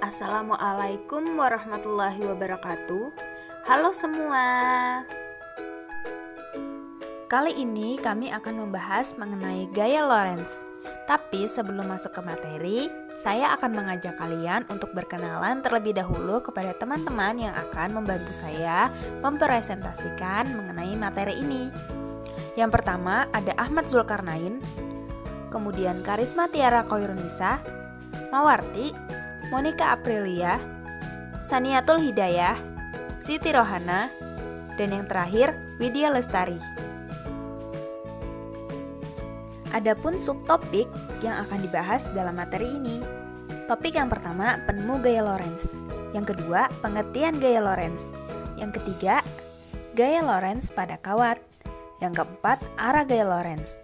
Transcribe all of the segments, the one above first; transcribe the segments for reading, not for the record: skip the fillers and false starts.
Assalamualaikum warahmatullahi wabarakatuh. Halo semua. Kali ini kami akan membahas mengenai gaya Lorentz. Tapi sebelum masuk ke materi, saya akan mengajak kalian untuk berkenalan terlebih dahulu kepada teman-teman yang akan membantu saya mempresentasikan mengenai materi ini. Yang pertama ada Ahmad Zulkarnain, kemudian Karisma Tiara Koirunisa, Mawarti, Monica Aprilia, Saniatul Hidayah, Siti Rohana, dan yang terakhir Widya Lestari. Adapun subtopik yang akan dibahas dalam materi ini. Topik yang pertama, penemu gaya Lorentz. Yang kedua, pengertian gaya Lorentz. Yang ketiga, gaya Lorentz pada kawat. Yang keempat, arah gaya Lorentz.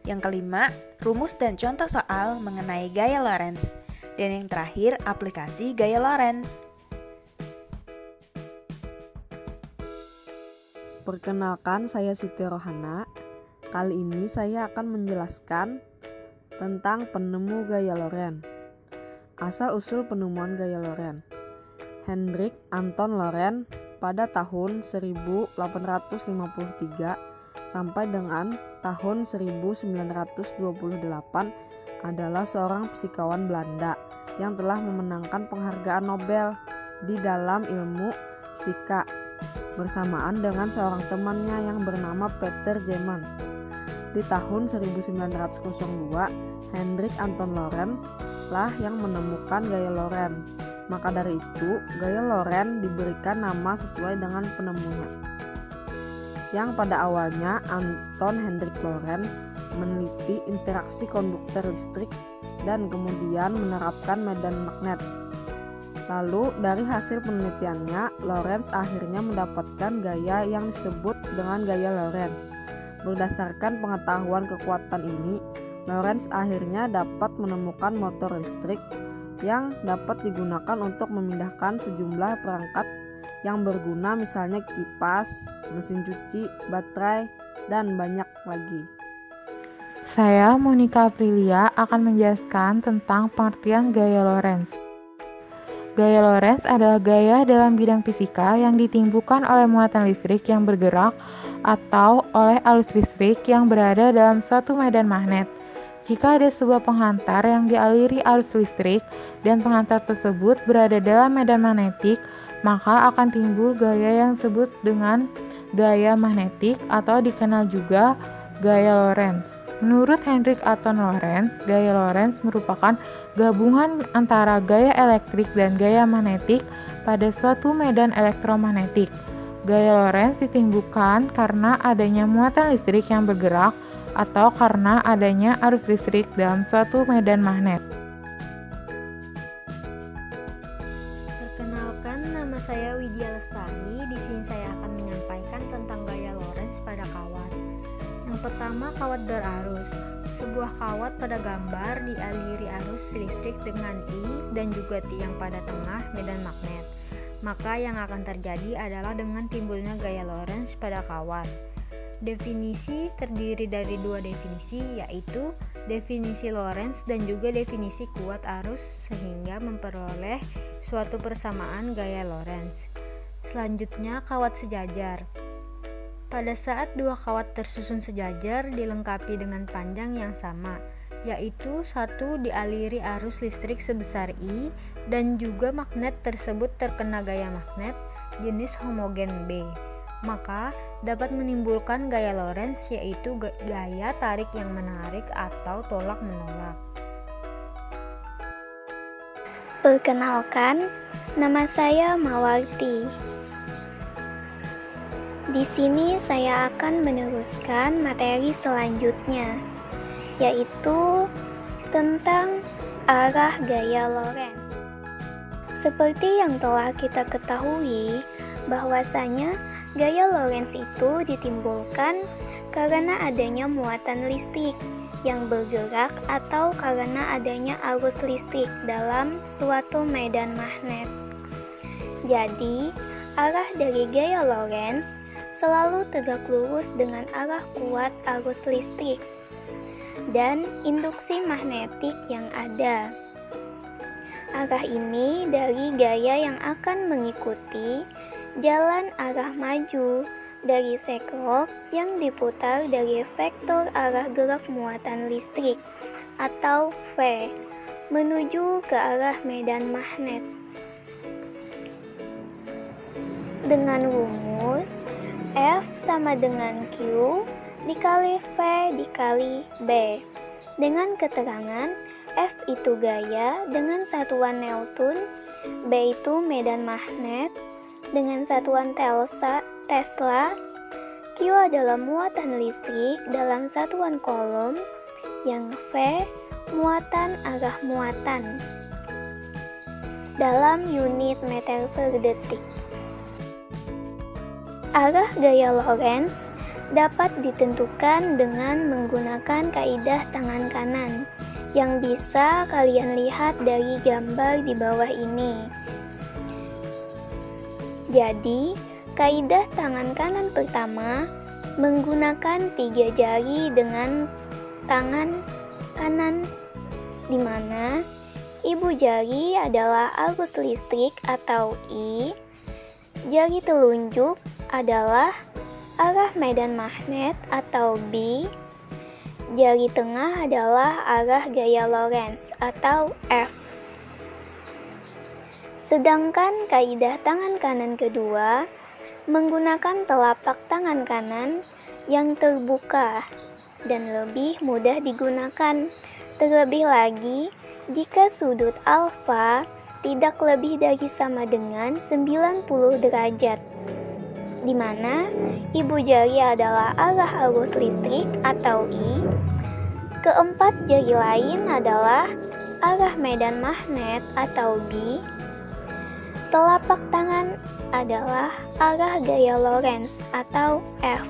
Yang kelima, rumus dan contoh soal mengenai gaya Lorentz. Dan yang terakhir, aplikasi gaya Lorentz. Perkenalkan, saya Siti Rohana. Kali ini saya akan menjelaskan tentang penemu gaya Lorentz. Asal-usul penemuan gaya Lorentz. Hendrik Anton Lorentz pada tahun 1853 sampai dengan tahun 1928 adalah seorang fisikawan Belanda yang telah memenangkan penghargaan Nobel di dalam ilmu fisika bersamaan dengan seorang temannya yang bernama Peter Zeeman. Di tahun 1902, Hendrik Anton Lorentz lah yang menemukan gaya Lorentz. Maka dari itu, gaya Lorentz diberikan nama sesuai dengan penemunya. Yang pada awalnya Anton Hendrik Lorentz meneliti interaksi konduktor listrik dan kemudian menerapkan medan magnet. Lalu dari hasil penelitiannya, Lorentz akhirnya mendapatkan gaya yang disebut dengan gaya Lorentz. Berdasarkan pengetahuan kekuatan ini, Lorentz akhirnya dapat menemukan motor listrik yang dapat digunakan untuk memindahkan sejumlah perangkat yang berguna, misalnya kipas, mesin cuci, baterai, dan banyak lagi. Saya, Monica Aprilia, akan menjelaskan tentang pengertian gaya Lorentz. Gaya Lorentz adalah gaya dalam bidang fisika yang ditimbulkan oleh muatan listrik yang bergerak atau oleh arus listrik yang berada dalam suatu medan magnet. Jika ada sebuah penghantar yang dialiri arus listrik dan penghantar tersebut berada dalam medan magnetik, maka akan timbul gaya yang disebut dengan gaya magnetik atau dikenal juga gaya Lorentz. Menurut Hendrik Anton Lorentz, gaya Lorentz merupakan gabungan antara gaya elektrik dan gaya magnetik pada suatu medan elektromagnetik. Gaya Lorentz ditimbulkan karena adanya muatan listrik yang bergerak atau karena adanya arus listrik dalam suatu medan magnet. Perkenalkan, nama saya Widya Lestari. Di sini saya akan menyampaikan tentang gaya Lorentz pada kawat. Yang pertama, kawat berarus. Sebuah kawat pada gambar dialiri arus listrik dengan I dan juga tiang pada tengah medan magnet. Maka yang akan terjadi adalah dengan timbulnya gaya Lorentz pada kawat. Definisi terdiri dari dua definisi, yaitu definisi Lorentz dan juga definisi kuat arus, sehingga memperoleh suatu persamaan gaya Lorentz. Selanjutnya, kawat sejajar. Pada saat dua kawat tersusun sejajar dilengkapi dengan panjang yang sama, yaitu satu dialiri arus listrik sebesar I dan juga magnet tersebut terkena gaya magnet jenis homogen B, maka dapat menimbulkan gaya Lorentz, yaitu gaya tarik yang menarik atau tolak menolak. Perkenalkan, nama saya Mawarti. Di sini saya akan meneruskan materi selanjutnya, yaitu tentang arah gaya Lorentz. Seperti yang telah kita ketahui, bahwasanya gaya Lorentz itu ditimbulkan karena adanya muatan listrik yang bergerak atau karena adanya arus listrik dalam suatu medan magnet. Jadi, arah dari gaya Lorentz selalu tegak lurus dengan arah kuat arus listrik dan induksi magnetik yang ada. Arah ini dari gaya yang akan mengikuti jalan arah maju dari sekrok yang diputar dari vektor arah gerak muatan listrik atau V menuju ke arah medan magnet. Dengan rumus F sama dengan Q dikali V dikali B, dengan keterangan F itu gaya dengan satuan Newton, B itu medan magnet dengan satuan Tesla, Q adalah muatan listrik dalam satuan kolom, yang V muatan arah muatan dalam unit meter per detik. Arah gaya Lorentz dapat ditentukan dengan menggunakan kaidah tangan kanan yang bisa kalian lihat dari gambar di bawah ini. Jadi, kaidah tangan kanan pertama menggunakan 3 jari dengan tangan kanan, di mana ibu jari adalah arus listrik atau I, jari telunjuk adalah arah medan magnet atau B, jari tengah adalah arah gaya Lorentz atau F. Sedangkan kaidah tangan kanan kedua menggunakan telapak tangan kanan yang terbuka dan lebih mudah digunakan. Terlebih lagi, jika sudut alfa tidak lebih dari sama dengan 90 derajat, di mana ibu jari adalah arah arus listrik atau I, keempat jari lain adalah arah medan magnet atau B, telapak tangan adalah arah gaya Lorentz atau F.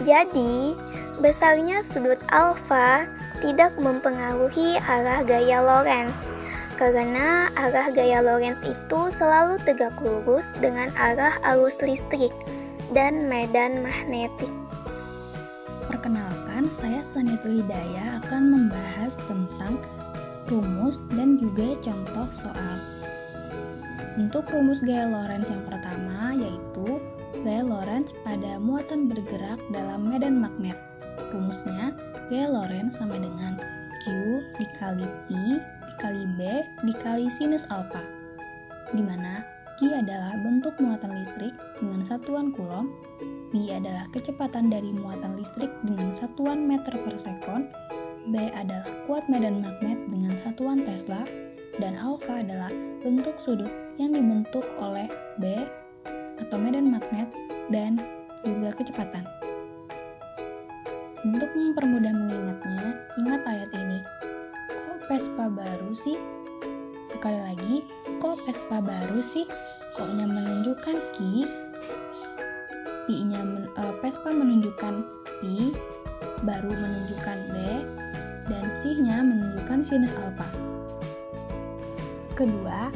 Jadi, besarnya sudut alfa tidak mempengaruhi arah gaya Lorentz, karena arah gaya Lorentz itu selalu tegak lurus dengan arah arus listrik dan medan magnetik. Perkenalkan, saya Stanitul Hidayah akan membahas tentang rumus dan juga contoh soal. Untuk rumus gaya Lorentz yang pertama yaitu gaya Lorentz pada muatan bergerak dalam medan magnet. Rumusnya, gaya Lorentz sama dengan Q dikali P dikali B dikali sinus alfa, di mana Q adalah bentuk muatan listrik dengan satuan Coulomb, P adalah kecepatan dari muatan listrik dengan satuan meter per sekon, B adalah kuat medan magnet dengan satuan Tesla, dan alfa adalah bentuk sudut yang dibentuk oleh B atau medan magnet dan juga kecepatan. Untuk mempermudah mengingatnya, ingat ayat ini. Kok Vespa baru sih? Sekali lagi, kok Vespa baru sih? Koknya menunjukkan Q, Vespa menunjukkan P, baru menunjukkan B, dan C-nya menunjukkan sinus alfa. Kedua,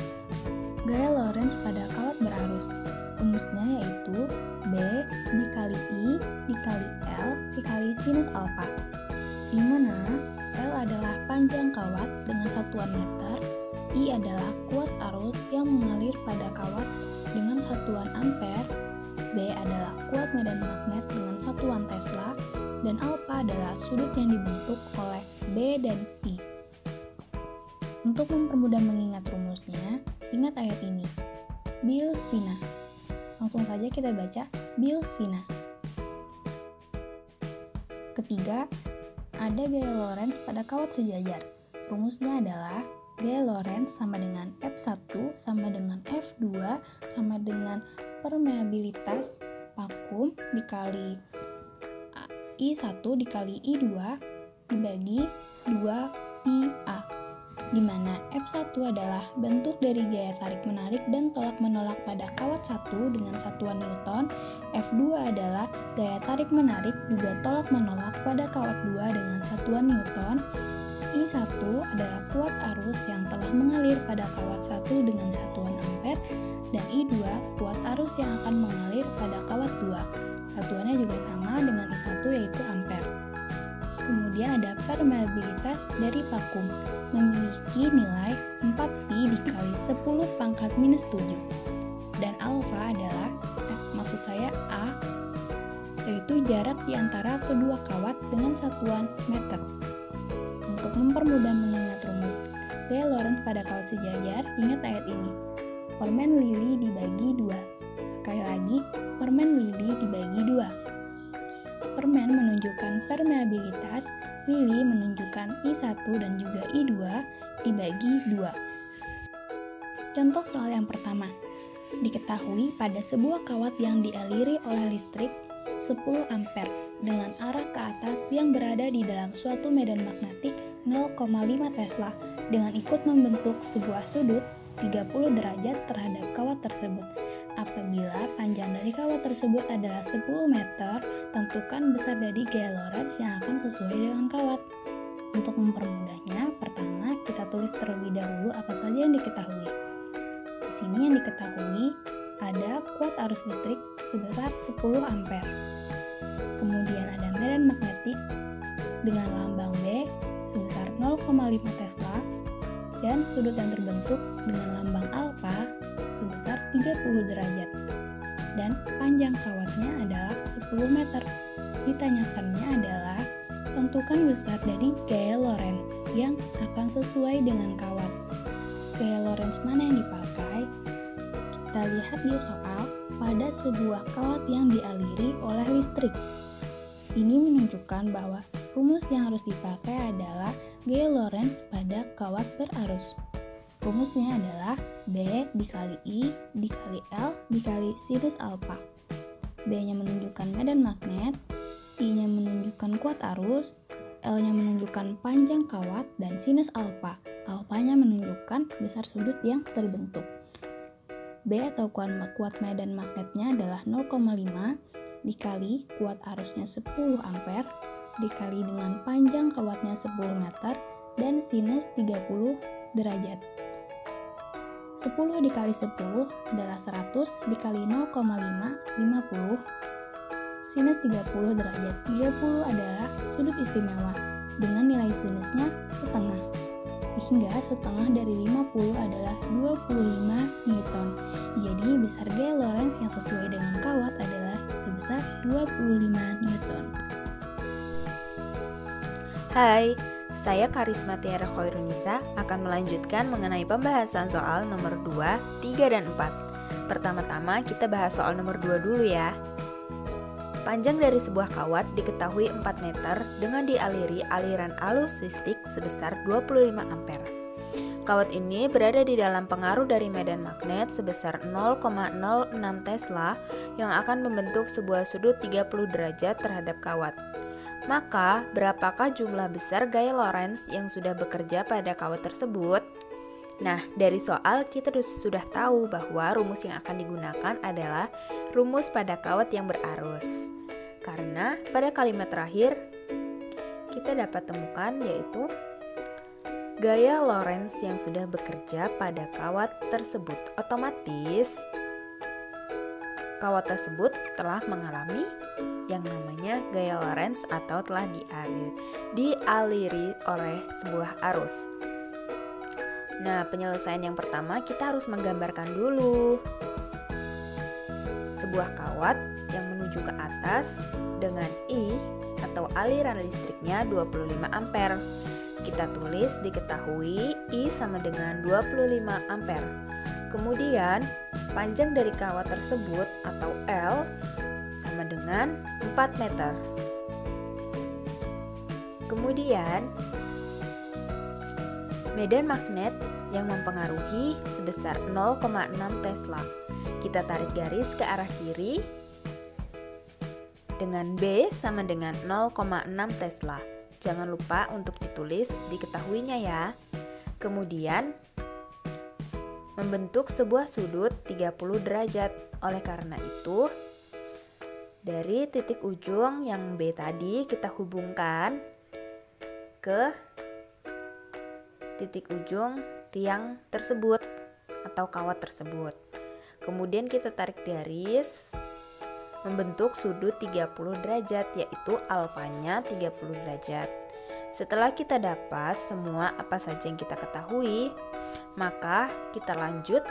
gaya Lorentz pada kawat berarus. Rumusnya yaitu B dikali I dikali L dikali sinus alfa, di mana L adalah panjang kawat dengan satuan meter, I adalah kuat arus yang mengalir pada kawat dengan satuan ampere, B adalah kuat medan magnet dengan satuan Tesla, dan alfa adalah sudut yang dibentuk oleh B dan I. Untuk mempermudah mengingat rumusnya, ingat ayat ini. Bill Sina. Langsung saja kita baca Bill Sina. Ketiga, ada gaya Lorentz pada kawat sejajar. Rumusnya adalah gaya Lorentz sama dengan F1 sama dengan F2 sama dengan permeabilitas vakum dikali I1 dikali I2 dibagi 2πA, di mana F1 adalah bentuk dari gaya tarik-menarik dan tolak-menolak pada kawat 1 dengan satuan Newton, F2 adalah gaya tarik-menarik juga tolak-menolak pada kawat 2 dengan satuan Newton, I1 adalah kuat arus yang telah mengalir pada kawat 1 dengan satuan ampere, dan I2 kuat arus yang akan mengalir pada kawat 2. Satuannya juga sama dengan I1 yaitu ampere. Kemudian ada permeabilitas dari vakum, memiliki nilai 4pi dikali 10 pangkat minus 7. Dan alfa adalah, A, yaitu jarak di antara kedua kawat dengan satuan meter. Untuk mempermudah mengingat rumus gaya Lorentz pada kawat sejajar, ingat ayat ini. Permen lili dibagi 2. Sekali lagi, permen lili dibagi 2. Permen menunjukkan permeabilitas, lili menunjukkan I1 dan juga I2 dibagi 2. Contoh soal yang pertama. Diketahui pada sebuah kawat yang dialiri oleh listrik 10 ampere dengan arah ke atas yang berada di dalam suatu medan magnetik 0,5 Tesla dengan ikut membentuk sebuah sudut 30 derajat terhadap kawat tersebut. Apabila panjang dari kawat tersebut adalah 10 meter, tentukan besar dari gaya Lorentz yang akan sesuai dengan kawat. Untuk mempermudahnya, pertama kita tulis terlebih dahulu apa saja yang diketahui. Di sini yang diketahui ada kuat arus listrik sebesar 10 ampere. Kemudian ada medan magnetik dengan lambang B sebesar 0,5 Tesla dan sudut yang terbentuk dengan lambang alfa sebesar 30 derajat. Dan panjang kawatnya adalah 10 meter. Ditanyakannya adalah tentukan besar dari gaya Lorentz yang akan sesuai dengan kawat. Gaya Lorentz mana yang dipakai? Kita lihat di soal pada sebuah kawat yang dialiri oleh listrik. Ini menunjukkan bahwa rumus yang harus dipakai adalah gaya Lorentz pada kawat berarus. Rumusnya adalah B dikali I dikali L dikali sinus alfa. B-nya menunjukkan medan magnet, I-nya menunjukkan kuat arus, L-nya menunjukkan panjang kawat, dan sinus alfa. Alfanya menunjukkan besar sudut yang terbentuk. B atau kuat medan magnetnya adalah 0,5 dikali kuat arusnya 10 ampere dikali dengan panjang kawatnya 10 meter dan sinus 30 derajat. 10 dikali 10 adalah 100 dikali 0,5, 50. Sinus 30 derajat. 30 adalah sudut istimewa dengan nilai sinusnya setengah. Sehingga setengah dari 50 adalah 25 Newton. Jadi besar gaya Lorentz yang sesuai dengan kawat adalah sebesar 25 Newton. Hai, saya Karisma Tiara Khairunisa akan melanjutkan mengenai pembahasan soal nomor 2, 3, dan 4. Pertama-tama kita bahas soal nomor 2 dulu ya. Panjang dari sebuah kawat diketahui 4 meter dengan dialiri aliran arus listrik sebesar 25 ampere. Kawat ini berada di dalam pengaruh dari medan magnet sebesar 0,06 Tesla yang akan membentuk sebuah sudut 30 derajat terhadap kawat. Maka, berapakah jumlah besar gaya Lorentz yang sudah bekerja pada kawat tersebut? Nah, dari soal kita sudah tahu bahwa rumus yang akan digunakan adalah rumus pada kawat yang berarus. Karena pada kalimat terakhir, kita dapat temukan yaitu gaya Lorentz yang sudah bekerja pada kawat tersebut. Otomatis, kawat tersebut telah mengalami yang namanya gaya Lorentz atau telah dialiri oleh sebuah arus. Nah, penyelesaian yang pertama kita harus menggambarkan dulu sebuah kawat yang menuju ke atas dengan I atau aliran listriknya 25 ampere. Kita tulis diketahui I sama dengan 25 ampere. Kemudian, panjang dari kawat tersebut atau L sama dengan 4 meter. Kemudian, medan magnet yang mempengaruhi sebesar 0,6 Tesla. Kita tarik garis ke arah kiri dengan B sama dengan 0,6 Tesla. Jangan lupa untuk ditulis diketahuinya ya. Kemudian, membentuk sebuah sudut 30 derajat. Oleh karena itu, dari titik ujung yang B tadi kita hubungkan ke titik ujung tiang tersebut atau kawat tersebut. Kemudian kita tarik garis membentuk sudut 30 derajat, yaitu alfanya 30 derajat. Setelah kita dapat semua apa saja yang kita ketahui, maka kita lanjut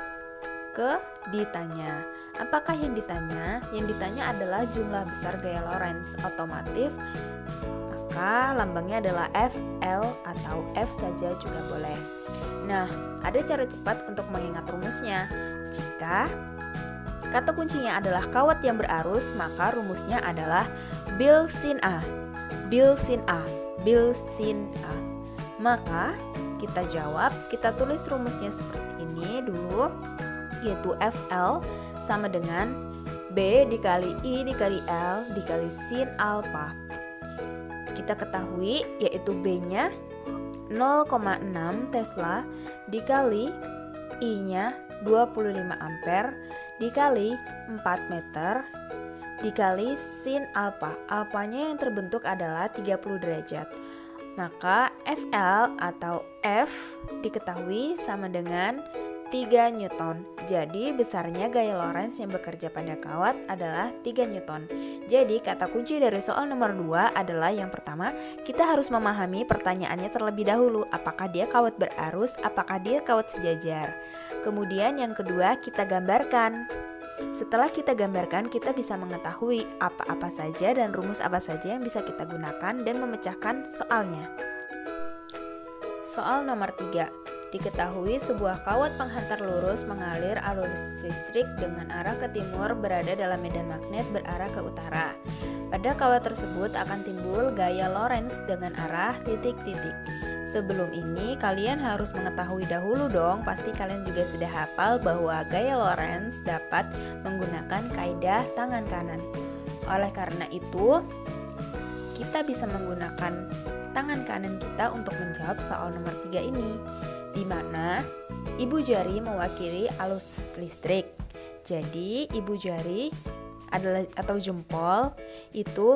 ke ditanya. Apakah yang ditanya? Yang ditanya adalah jumlah besar gaya Lorentz. Otomatis maka lambangnya adalah FL atau F saja juga boleh. Nah, ada cara cepat untuk mengingat rumusnya. Jika kata kuncinya adalah kawat yang berarus, maka rumusnya adalah bil sin A. Bil sin A. Bil sin A. Maka kita jawab, kita tulis rumusnya seperti ini dulu, yaitu FL sama dengan B dikali I dikali L dikali sin alfa. Kita ketahui yaitu B-nya 0,6 Tesla dikali I-nya 25 ampere dikali 4 meter dikali sin alfa. Alfanya yang terbentuk adalah 30 derajat. Maka FL atau F diketahui sama dengan 3 Newton. Jadi besarnya gaya Lorentz yang bekerja pada kawat adalah 3 Newton. Jadi kata kunci dari soal nomor 2 adalah yang pertama, kita harus memahami pertanyaannya terlebih dahulu. Apakah dia kawat berarus, apakah dia kawat sejajar. Kemudian yang kedua, kita gambarkan. Setelah kita gambarkan, kita bisa mengetahui apa-apa saja dan rumus apa saja yang bisa kita gunakan dan memecahkan soalnya. Soal nomor 3. Diketahui sebuah kawat penghantar lurus mengalir arus listrik dengan arah ke timur berada dalam medan magnet berarah ke utara. Pada kawat tersebut akan timbul gaya Lorentz dengan arah titik-titik. Sebelum ini kalian harus mengetahui dahulu dong, pasti kalian juga sudah hafal bahwa gaya Lorentz dapat menggunakan kaidah tangan kanan. Oleh karena itu, kita bisa menggunakan tangan kanan kita untuk menjawab soal nomor 3 ini, di mana ibu jari mewakili arus listrik. Jadi ibu jari adalah atau jempol itu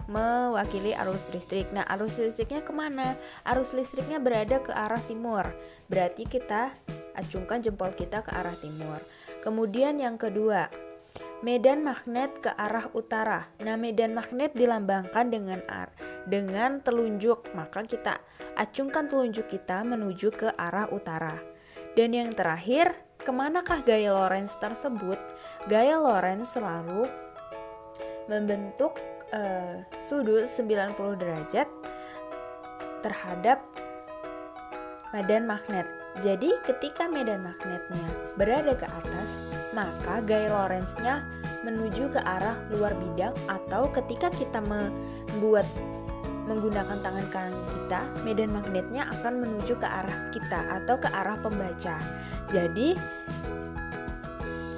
mewakili arus listrik. Nah, arus listriknya kemana? Arus listriknya berada ke arah timur. Berarti kita acungkan jempol kita ke arah timur. Kemudian yang kedua, medan magnet ke arah utara. Nah, medan magnet dilambangkan dengan telunjuk. Maka kita acungkan telunjuk kita menuju ke arah utara. Dan yang terakhir, kemanakah gaya Lorentz tersebut? Gaya Lorentz selalu membentuk sudut 90 derajat terhadap medan magnet. Jadi ketika medan magnetnya berada ke atas, maka gaya Lorentz-nya menuju ke arah luar bidang, atau ketika kita menggunakan tangan kanan kita, medan magnetnya akan menuju ke arah kita atau ke arah pembaca. Jadi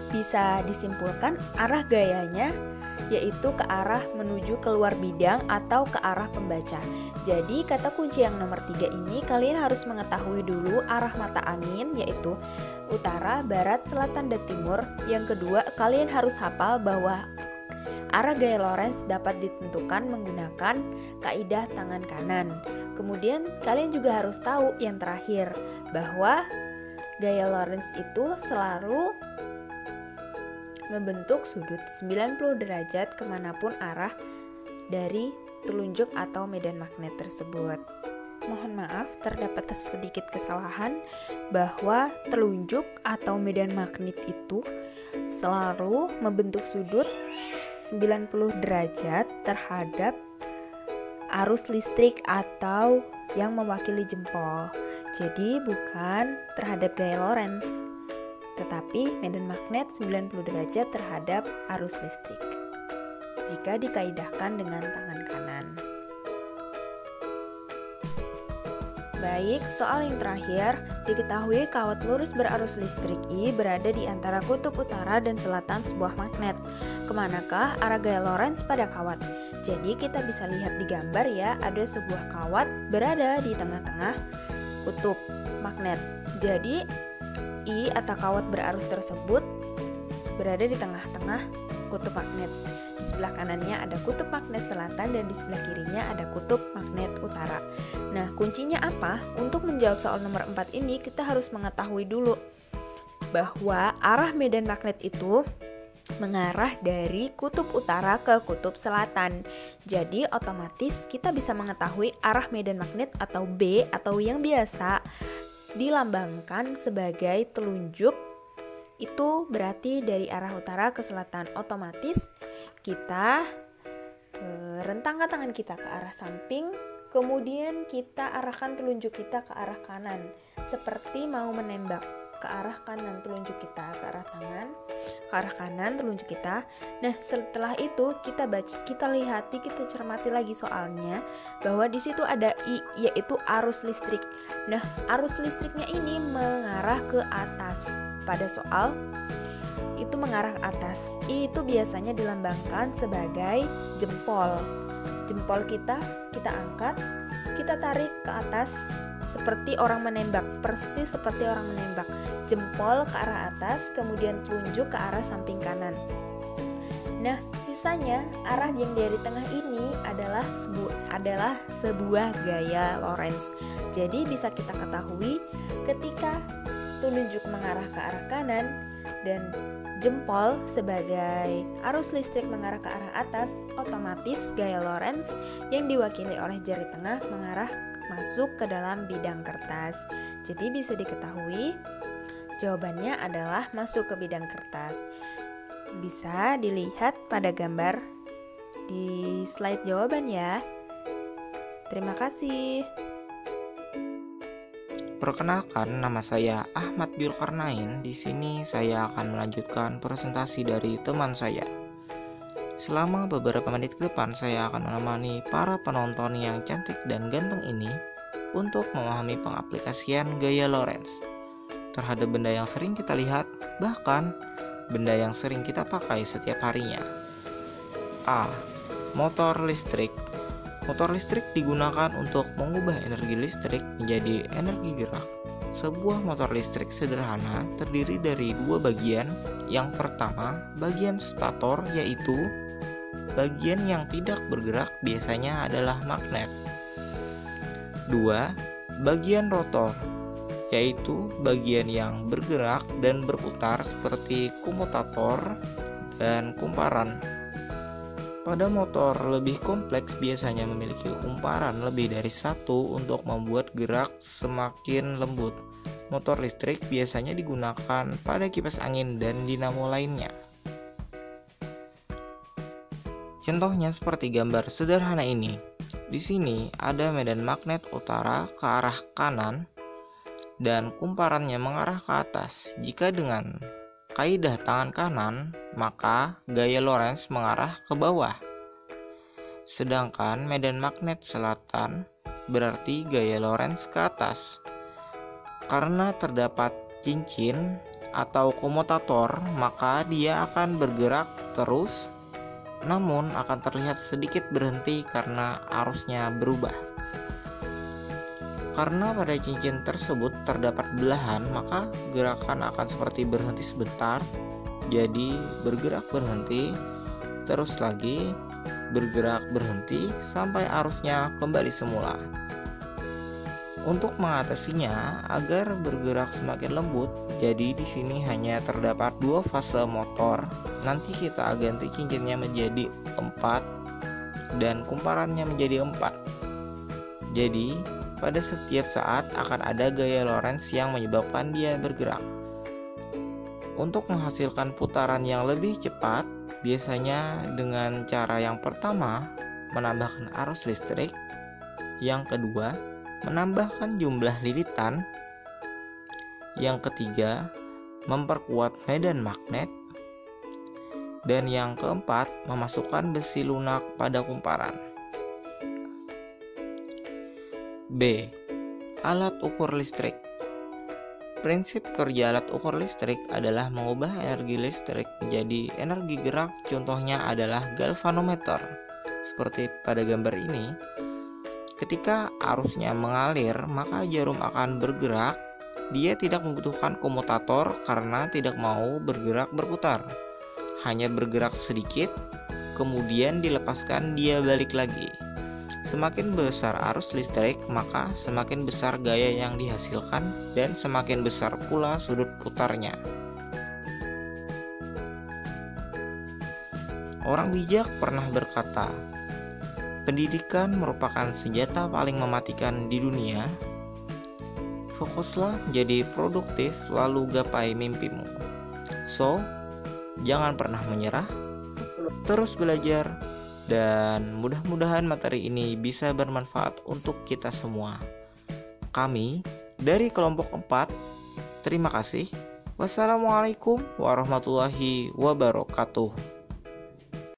bisa disimpulkan arah gayanya yaitu ke arah menuju keluar bidang atau ke arah pembaca. Jadi kata kunci yang nomor 3 ini kalian harus mengetahui dulu arah mata angin, yaitu utara, barat, selatan, dan timur. Yang kedua, kalian harus hafal bahwa arah gaya Lorentz dapat ditentukan menggunakan kaidah tangan kanan. Kemudian kalian juga harus tahu yang terakhir, bahwa gaya Lorentz itu selalu membentuk sudut 90 derajat kemanapun arah dari telunjuk atau medan magnet tersebut. Mohon maaf, terdapat sedikit kesalahan bahwa telunjuk atau medan magnet itu selalu membentuk sudut 90 derajat terhadap arus listrik atau yang mewakili jempol. Jadi bukan terhadap gaya Lorentz, tetapi medan magnet 90 derajat terhadap arus listrik jika dikaidahkan dengan tangan kanan. Baik, soal yang terakhir, diketahui kawat lurus berarus listrik I berada di antara kutub utara dan selatan sebuah magnet. Kemanakah arah gaya Lorentz pada kawat? Jadi kita bisa lihat di gambar ya, ada sebuah kawat berada di tengah-tengah kutub magnet. Jadi I atau kawat berarus tersebut berada di tengah-tengah kutub magnet. Di sebelah kanannya ada kutub magnet selatan dan di sebelah kirinya ada kutub magnet utara. Nah, kuncinya apa? Untuk menjawab soal nomor 4 ini kita harus mengetahui dulu bahwa arah medan magnet itu mengarah dari kutub utara ke kutub selatan. Jadi otomatis kita bisa mengetahui arah medan magnet atau B atau yang biasa dilambangkan sebagai telunjuk. Itu berarti dari arah utara ke selatan. Otomatis kita rentangkan tangan kita ke arah samping, kemudian kita arahkan telunjuk kita ke arah kanan, seperti mau menembak. Ke arah kanan telunjuk kita, ke arah tangan, ke arah kanan telunjuk kita. Nah, setelah itu kita lihati, kita cermati lagi soalnya bahwa di situ ada I, yaitu arus listrik. Nah, arus listriknya ini mengarah ke atas. Pada soal itu mengarah ke atas. I itu biasanya dilambangkan sebagai jempol. Jempol kita angkat, kita tarik ke atas seperti orang menembak, persis seperti orang menembak. Jempol ke arah atas, kemudian telunjuk ke arah samping kanan. Nah, sisanya arah yang dari tengah ini adalah sebuah gaya Lorentz. Jadi bisa kita ketahui ketika telunjuk mengarah ke arah kanan dan jempol sebagai arus listrik mengarah ke arah atas, otomatis gaya Lorentz yang diwakili oleh jari tengah mengarah masuk ke dalam bidang kertas. Jadi bisa diketahui jawabannya adalah masuk ke bidang kertas. Bisa dilihat pada gambar di slide jawaban ya. Terima kasih. Perkenalkan, nama saya Ahmad Zulkarnain. Di sini saya akan melanjutkan presentasi dari teman saya. Selama beberapa menit ke depan, saya akan menemani para penonton yang cantik dan ganteng ini untuk memahami pengaplikasian gaya Lorentz terhadap benda yang sering kita lihat, bahkan benda yang sering kita pakai setiap harinya. A. Motor listrik. Motor listrik digunakan untuk mengubah energi listrik menjadi energi gerak. Sebuah motor listrik sederhana terdiri dari dua bagian. Yang pertama, bagian stator, yaitu bagian yang tidak bergerak, biasanya adalah magnet. 2. Bagian rotor, yaitu bagian yang bergerak dan berputar seperti komutator dan kumparan. Pada motor lebih kompleks biasanya memiliki kumparan lebih dari satu untuk membuat gerak semakin lembut. Motor listrik biasanya digunakan pada kipas angin dan dinamo lainnya. Contohnya seperti gambar sederhana ini. Di sini ada medan magnet utara ke arah kanan dan kumparannya mengarah ke atas. Jika dengan kaidah tangan kanan, maka gaya Lorentz mengarah ke bawah. Sedangkan medan magnet selatan berarti gaya Lorentz ke atas. Karena terdapat cincin atau komutator, maka dia akan bergerak terus, namun akan terlihat sedikit berhenti karena arusnya berubah. Karena pada cincin tersebut terdapat belahan, maka gerakan akan seperti berhenti sebentar, jadi bergerak berhenti, terus lagi bergerak berhenti sampai arusnya kembali semula. Untuk mengatasinya agar bergerak semakin lembut, jadi di sini hanya terdapat dua fase motor. Nanti kita ganti cincinnya menjadi 4 dan kumparannya menjadi 4. Jadi pada setiap saat akan ada gaya Lorentz yang menyebabkan dia bergerak. Untuk menghasilkan putaran yang lebih cepat, biasanya dengan cara yang pertama menambahkan arus listrik, yang kedua menambahkan jumlah lilitan, yang ketiga memperkuat medan magnet, dan yang keempat memasukkan besi lunak pada kumparan. B. Alat ukur listrik. Prinsip kerja alat ukur listrik adalah mengubah energi listrik menjadi energi gerak. Contohnya adalah galvanometer. Seperti pada gambar ini, ketika arusnya mengalir, maka jarum akan bergerak. Dia tidak membutuhkan komutator karena tidak mau bergerak berputar. Hanya bergerak sedikit, kemudian dilepaskan, dia balik lagi. Semakin besar arus listrik, maka semakin besar gaya yang dihasilkan dan semakin besar pula sudut putarnya. Orang bijak pernah berkata, pendidikan merupakan senjata paling mematikan di dunia. Fokuslah jadi produktif lalu gapai mimpimu. So, jangan pernah menyerah, terus belajar, dan mudah-mudahan materi ini bisa bermanfaat untuk kita semua. Kami dari kelompok 4, terima kasih. Wassalamualaikum warahmatullahi wabarakatuh.